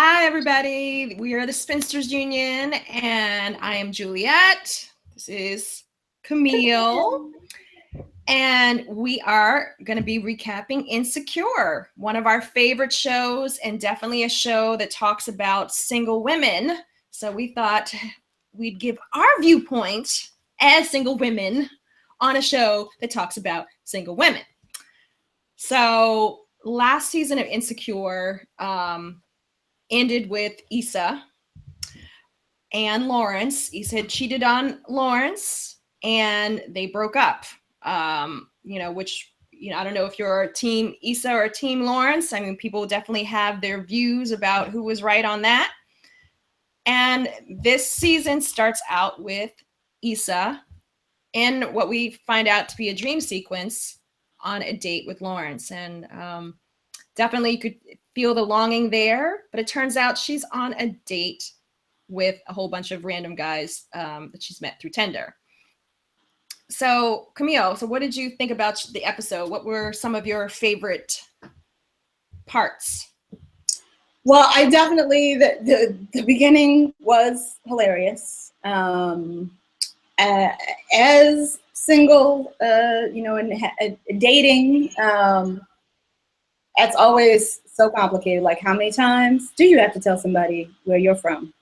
Hi, everybody. We are the Spinsters Union, and I am Juliet. This is Camille, and we are going to be recapping Insecure, one of our favorite shows, and definitely a show that talks about single women. So we thought we'd give our viewpoint as single women on a show that talks about single women. So last season of Insecure, ended with Issa and Lawrence. Issa had cheated on Lawrence and they broke up. Which I don't know if you're a team Issa or a team Lawrence. I mean, people definitely have their views about who was right on that. And this season starts out with Issa in what we find out to be a dream sequence on a date with Lawrence. And definitely you could feel the longing there, but it turns out she's on a date with a whole bunch of random guys that she's met through Tinder. So Camille, what did you think about the episode? What were some of your favorite parts? Well, I definitely, the beginning was hilarious. As single, and dating, that's always so complicated. Like, how many times do you have to tell somebody where you're from?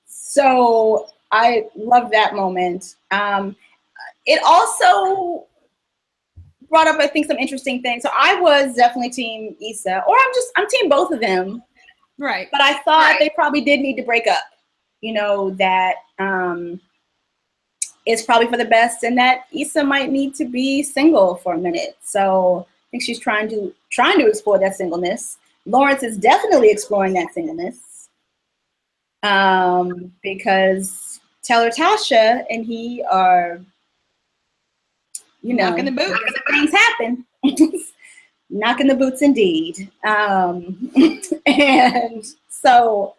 So I love that moment. It also brought up, I think, some interesting things. So I was definitely team Issa, or I'm team both of them. Right. But I thought they probably did need to break up. That it's probably for the best, and that Issa might need to be single for a minute. So I think she's trying to explore that singleness. Lawrence is definitely exploring that singleness. Because Taylor, Tasha, and he are, knocking the boots. Things happen. Knocking the boots, indeed. And so,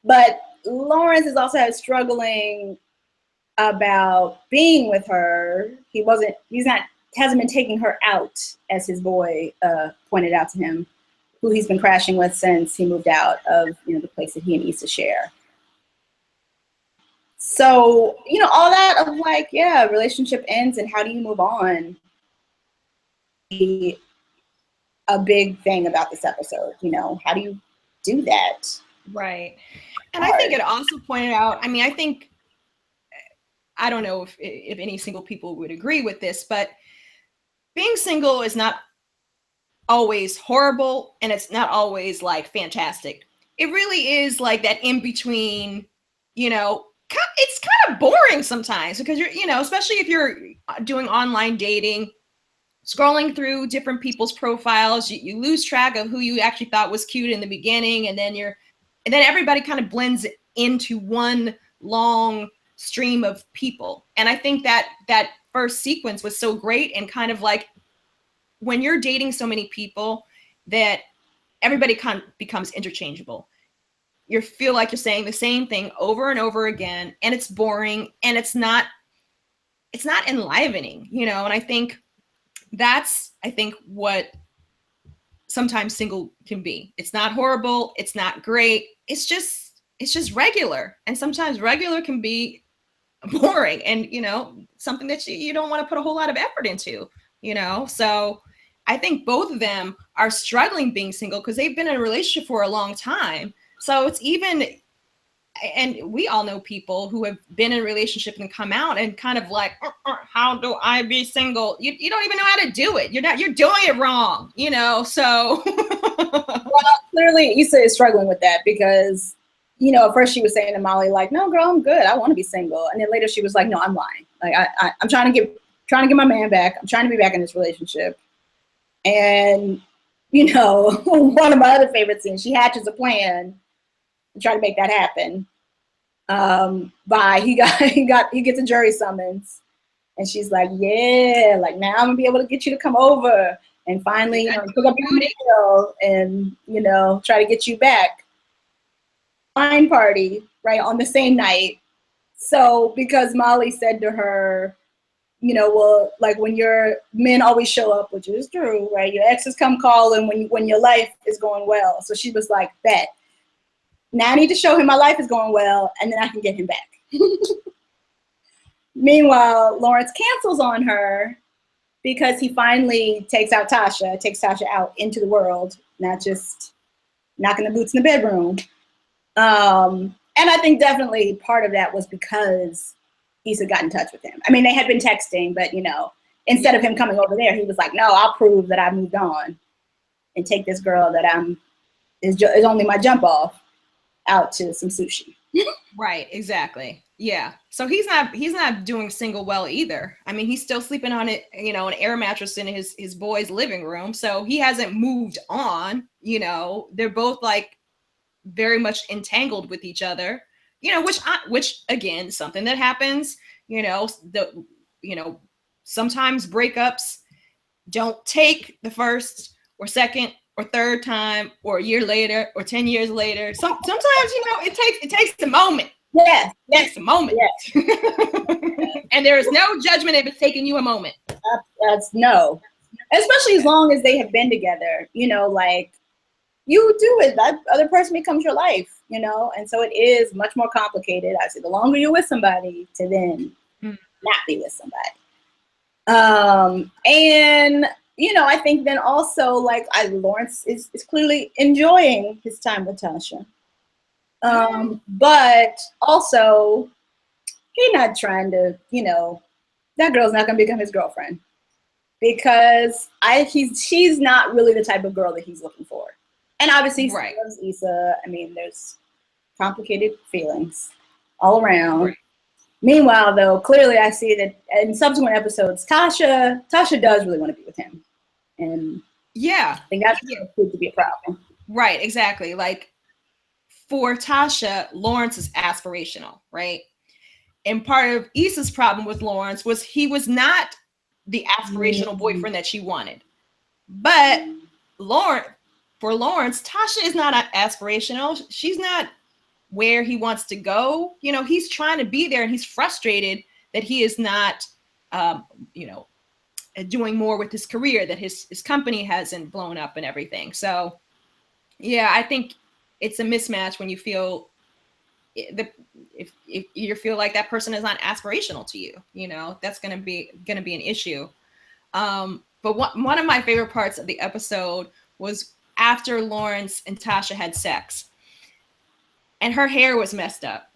but Lawrence is also struggling about being with her. Hasn't been taking her out, as his boy pointed out to him, who he's been crashing with since he moved out of the place that he and Issa share. So, all that of like, yeah, relationship ends and how do you move on? A big thing about this episode, how do you do that? Right. And I think it also pointed out, I don't know if any single people would agree with this, but being single is not always horrible and it's not always like fantastic. It really is like that in between, it's kind of boring sometimes because you're, especially if you're doing online dating, scrolling through different people's profiles, you lose track of who you actually thought was cute in the beginning. And then everybody kind of blends into one long stream of people. And I think that first sequence was so great and kind of like when you're dating so many people that everybody kind of becomes interchangeable. You feel like you're saying the same thing over and over again, and it's boring and it's not enlivening, and I think that's what sometimes single can be. It's not horrible, it's not great, it's just regular, and sometimes regular can be boring and something that you don't want to put a whole lot of effort into, so I think both of them are struggling being single because they've been in a relationship for a long time. So it's even, and we all know people who have been in a relationship and come out and kind of like, how do I be single? You don't even know how to do it. You're doing it wrong, so. Well, clearly Issa is struggling with that because, at first she was saying to Molly, like, no, girl, I'm good. I want to be single. And then later she was like, no, I'm lying. Like, I'm trying to get my man back. I'm trying to be back in this relationship. And, one of my other favorite scenes, she hatches a plan to try to make that happen. He gets a jury summons, and she's like, yeah, like now I'm gonna be able to get you to come over and finally pick up your mail and try to get you back. Wine party right on the same night. So because Molly said to her, well, like when your men always show up, which is true, right? Your exes come calling when your life is going well. So she was like, bet. Now I need to show him my life is going well, and then I can get him back. Meanwhile, Lawrence cancels on her because he finally takes Tasha out into the world, not just knocking the boots in the bedroom. And I think definitely part of that was because Issa got in touch with him. I mean, they had been texting, but instead of him coming over there, he was like, no, I'll prove that I moved on and take this girl that is only my jump off out to some sushi. Right, exactly. Yeah. So he's not doing single well either. I mean, he's still sleeping on it, an air mattress in his boy's living room. So he hasn't moved on. They're both like very much entangled with each other. Which again, something that happens. Sometimes breakups don't take the first or second or third time or a year later or 10 years later. Sometimes it takes a moment. Yes. It takes a moment. Yes. And there is no judgment if it's taking you a moment. That's no. Especially as long as they have been together, like you do it. That other person becomes your life, and so it is much more complicated. I say the longer you're with somebody to then not be with somebody. And I think then also like Lawrence is clearly enjoying his time with Tasha. But also he's not trying to, that girl's not gonna become his girlfriend because she's not really the type of girl that he's looking for. And obviously he loves Issa. I mean, there's complicated feelings all around. Right. Meanwhile, though, clearly I see that in subsequent episodes, Tasha does really want to be with him. And I think that's proved to be a problem. Right, exactly. Like for Tasha, Lawrence is aspirational, right? And part of Issa's problem with Lawrence was he was not the aspirational boyfriend that she wanted. But for Lawrence, Tasha is not aspirational. She's not where he wants to go. He's trying to be there and he's frustrated that he is not, doing more with his career, that his company hasn't blown up and everything. So, I think it's a mismatch when you feel if you feel like that person is not aspirational to you, that's going to be an issue. But one of my favorite parts of the episode was after Lawrence and Tasha had sex and her hair was messed up.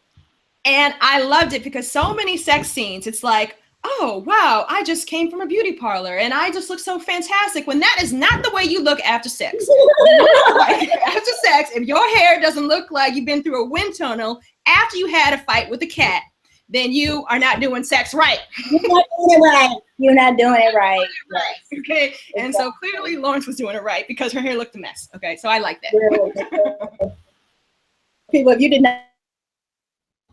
And I loved it because so many sex scenes, it's like, oh, wow, I just came from a beauty parlor and I just look so fantastic, when that is not the way you look after sex. After sex, if your hair doesn't look like you've been through a wind tunnel after you had a fight with a cat, then you are not doing sex right. You're not doing it right. Okay. Exactly. And so clearly Lawrence was doing it right because her hair looked a mess. Okay. So I like that. People, if you did not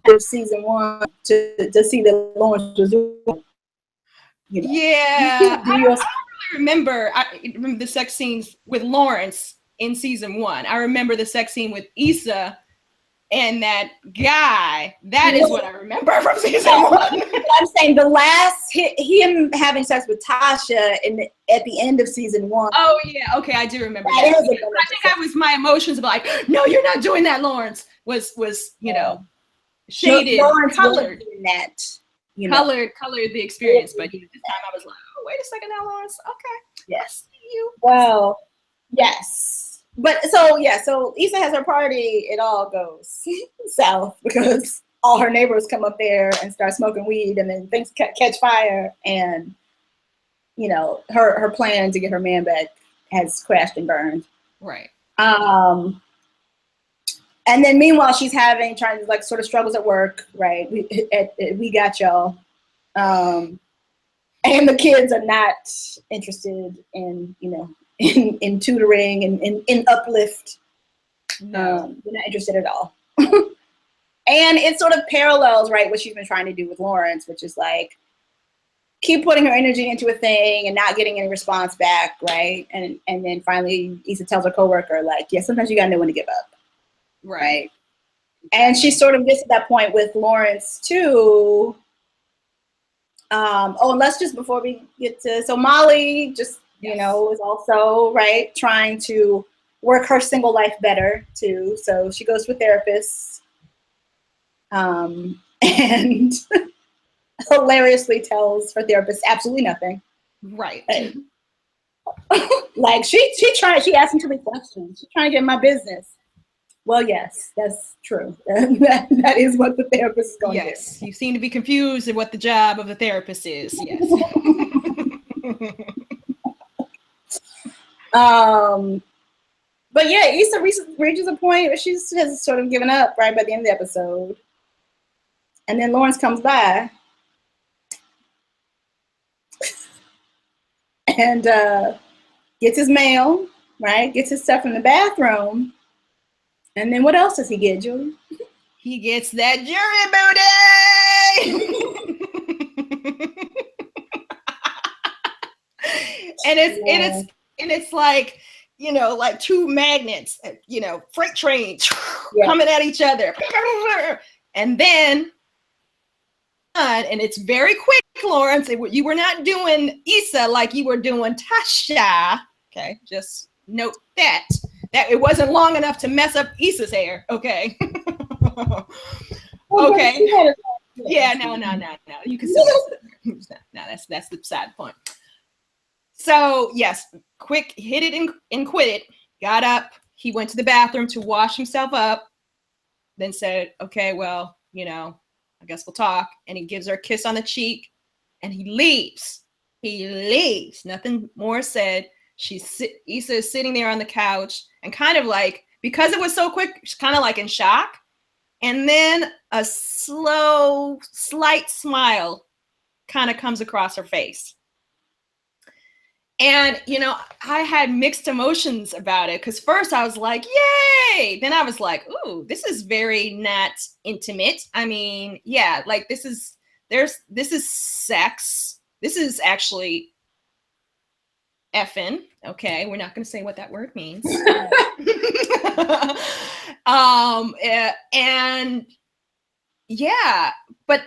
have season 1 to see that Lawrence was doing, I don't really remember. I remember the sex scenes with Lawrence in season 1. I remember the sex scene with Issa and that guy. That is what I remember from season 1. I'm saying the last him having sex with Tasha at the end of season 1. Oh yeah, okay, I do remember that. I think that was my emotions of like, no, you're not doing that, Lawrence. Was shaded, Lawrence colored that. Colored the experience, but this time I was like, oh, wait a second now, Lawrence. Okay, yes, I see you. Well, yes. But so Issa has her party, it all goes south because all her neighbors come up there and start smoking weed and then things catch fire and her plan to get her man back has crashed and burned. Right. And then meanwhile she's trying to like sort of struggles at work, right? We got y'all. And the kids are not interested in, in tutoring and in uplift. No. They're not interested at all. And it sort of parallels, right, what she's been trying to do with Lawrence, which is like keep putting her energy into a thing and not getting any response back, right? And then finally Issa tells her coworker, like, yeah, sometimes you gotta know when to give up. Right. And she sort of gets to that point with Lawrence too, And let's just, before we get to, so Molly just, Yes. is also, right, trying to work her single life better too. So she goes to a therapist, and hilariously tells her therapist absolutely nothing. Right. Like she asked him too many questions. She's trying to get in my business. Well, yes, that's true. that is what the therapist is going to do. Yes, you seem to be confused at what the job of the therapist is. Yes. But yeah, Issa reaches a point where she has sort of given up right by the end of the episode. And then Lawrence comes by and gets his mail, right? Gets his stuff from the bathroom. And then what else does he get, Julie? He gets that jury booty. And it's like, like two magnets, freight trains coming at each other. And then, and it's very quick, Lawrence. You were not doing Issa like you were doing Tasha. Okay, just note that it wasn't long enough to mess up Issa's hair. Okay. Okay. Yeah, no. You can see that. No, that's the sad point. So yes, quick, hit it and quit it. Got up. He went to the bathroom to wash himself up. Then said, "Okay, well, I guess we'll talk." And he gives her a kiss on the cheek, and he leaves. Nothing more said. Issa is sitting there on the couch and kind of like, because it was so quick, she's kind of like in shock. And then a slow, slight smile kind of comes across her face. And, I had mixed emotions about it, because first I was like, yay. Then I was like, ooh, this is very not intimate. I mean, yeah, like this is sex. This is actually effing. Okay, we're not going to say what that word means. And yeah, but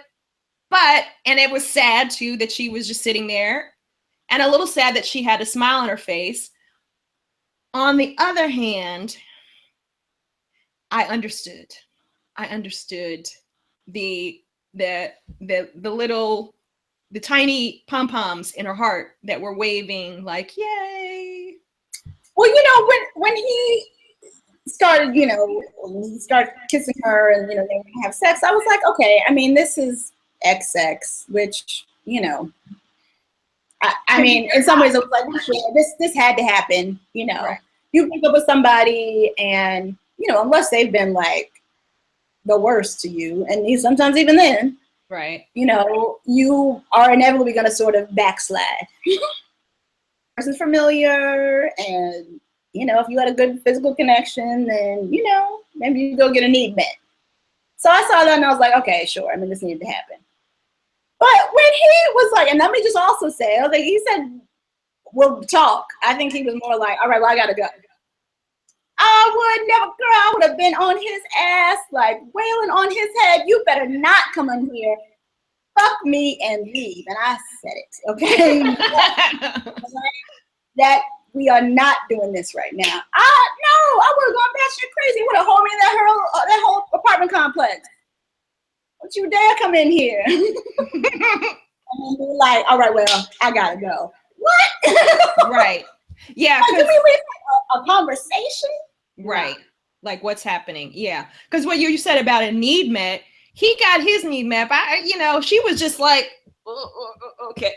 and it was sad too that she was just sitting there, and a little sad that she had a smile on her face. On the other hand, I understood the little, the tiny pom-poms in her heart that were waving like, yay. Well, when he started, start kissing her and, they were going to have sex, I was like, okay, I mean, this is XX, which, I mean, in some ways, I was like, sure, this had to happen. Right. You break up with somebody, and unless they've been like the worst to you, and sometimes even then, right, you are inevitably going to sort of backslide. Person's familiar, and if you had a good physical connection, then maybe you go get a need met. So I saw that and I was like, okay, sure. I mean, this needed to happen. But when he was like, and let me just also say, he said, we'll talk. I think he was more like, all right, well, I got to go. I would never, girl, I would have been on his ass, like wailing on his head. You better not come in here. Fuck me and leave. And I said it, okay? That we are not doing this right now. No, I would have gone batshit crazy. Would have hold me in that whole apartment complex. Don't you dare come in here. And then be like, all right, well, I gotta go. What? Right. Yeah. Like, do we have a conversation? Right. Like, what's happening? Yeah. Because what you said about a need met, he got his need met. She was just like, okay,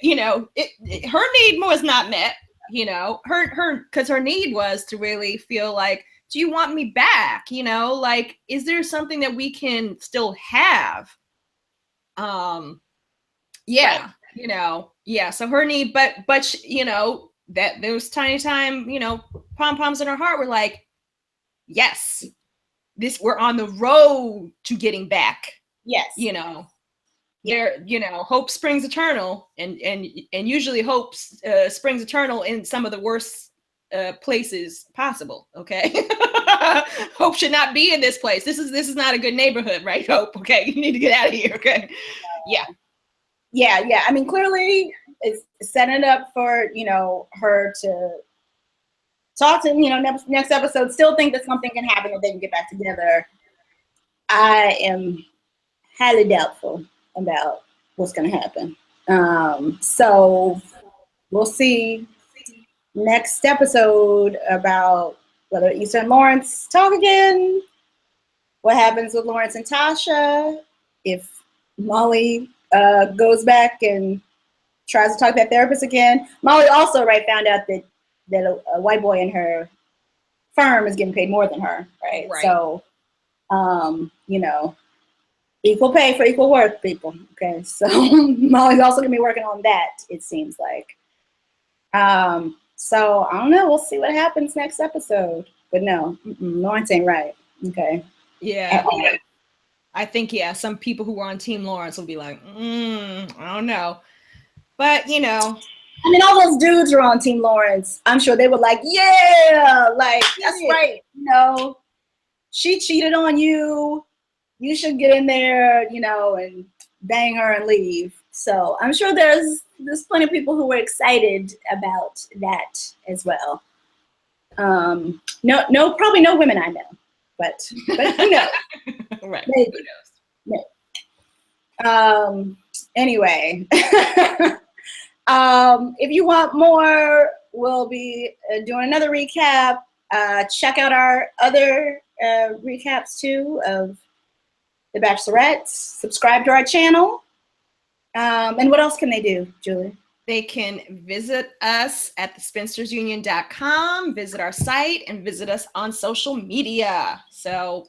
her need was not met. Because her need was to really feel like, do you want me back? Like, is there something that we can still have? Yeah, right. Yeah. So her need, but that those tiny time, pom-poms in her heart were like, yes, we're on the road to getting back. Yes. There, hope springs eternal, and usually hope springs eternal in some of the worst places possible. Okay. Hope should not be in this place. This is not a good neighborhood, right? Hope. Okay. You need to get out of here. Okay. Yeah. yeah. I mean, clearly it's setting it up for, you know, her to talk to, you know, next episode, still think that something can happen that they can get back together. I am highly doubtful about what's going to happen. So we'll see next episode about whether Issa and Lawrence talk again, what happens with Lawrence and Tasha, if Molly goes back and tries to talk to that therapist again. Molly also, right, found out that a white boy in her firm is getting paid more than her, right? So, you know, equal pay for equal work, people. Okay, so Molly's also gonna be working on that, it seems like. So I don't know. We'll see what happens next episode. But no, Lawrence ain't right. Okay. Yeah. I think, yeah, some people who are on Team Lawrence will be like, I don't know. But, you know. I mean, all those dudes who are on Team Lawrence, I'm sure they were like, yeah, like, that's right. You know, she cheated on you. You should get in there, you know, and bang her and leave. So I'm sure there's plenty of people who were excited about that as well. No, probably no women I know, but who knows? Right. Maybe. Who knows? No. Anyway, if you want more, we'll be doing another recap. Check out our other recaps too of The Bachelorette. Subscribe to our channel. And what else can they do, Julie? They can visit us at thespinstersunion.com, visit our site, and visit us on social media. So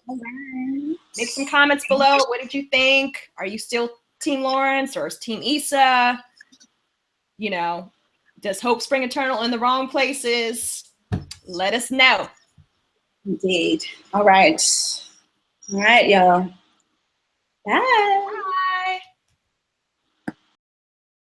make some comments below. What did you think? Are you still Team Lawrence or is Team Issa? You know, does hope spring eternal in the wrong places? Let us know. Indeed. All right. All right, y'all. Bye.